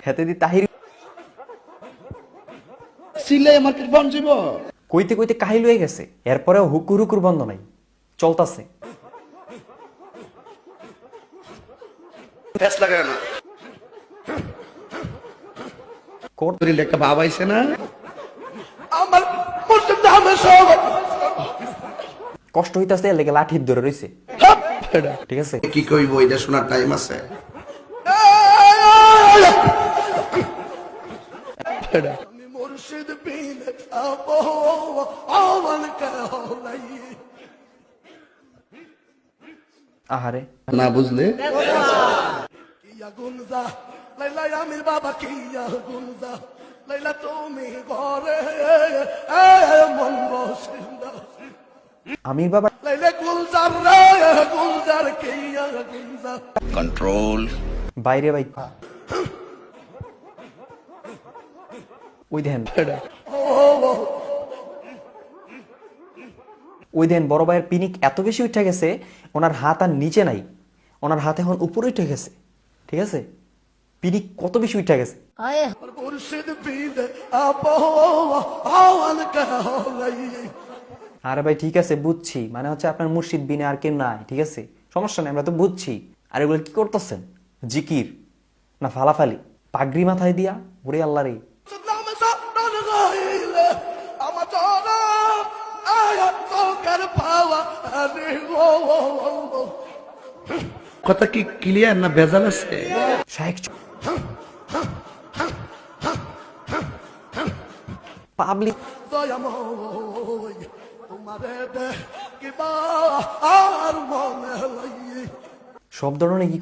হেতে দি তাহির সিলে মার্কেট বন্ধ যাব কইতে কইতে কাহিল হয়ে গেছে, এরপরেও হুকুর হুকুর বন্ধ নাই, চলতাছে। ফেস লাগায় না কোর্ট তোর একটা বাবা আইছে না আমার মুর্শিদ নামে সব কষ্ট হইতাছে, এর লেগে লাঠি ধরে রইছে, ঠিক আছে। কি কইব এটা শোনার টাইম আছে আমি মুর্শিদ বিন আবো আওয়াল কাহলাই আহারে না বুঝলে কিয়া গুলজা লাইলা আমির বাবা কিয়া গুলজা লাইলা তুমি ঘরে মন বসিন্দা আমির বাবা লাইলা গুলজার রে গুলজার কিয়া গুলজা কন্ট্রোল বাইরে ভাই, ওই দেখেন ওই দেখেন বড় ভাইয়ের পিনিক এত বেশি উঠে গেছে, ওনার হাত আর নিচে নাই, ওনার হাত এখন উপরে উঠে গেছে, ঠিক আছে। পিনিক কত বেশি উঠে গেছে। মুর্শিদ বিন আবো আওয়াল কাহলাই আরে ভাই ঠিক আছে বুঝছি, মানে হচ্ছে আপনার মুর্শিদ বিনে আর কেউ নাই, ঠিক আছে, সমস্যা নেই, আমরা তো বুঝছি। আর এগুলো কি করতেছেন, জিকির না ফালাফালি, পাগড়ি মাথায় দিয়া, ওরে আল্লাহ রে। কথা কি ক্লিয়ার না ভেজাল আছে শাহেক পাবলিক সব ধরনের কি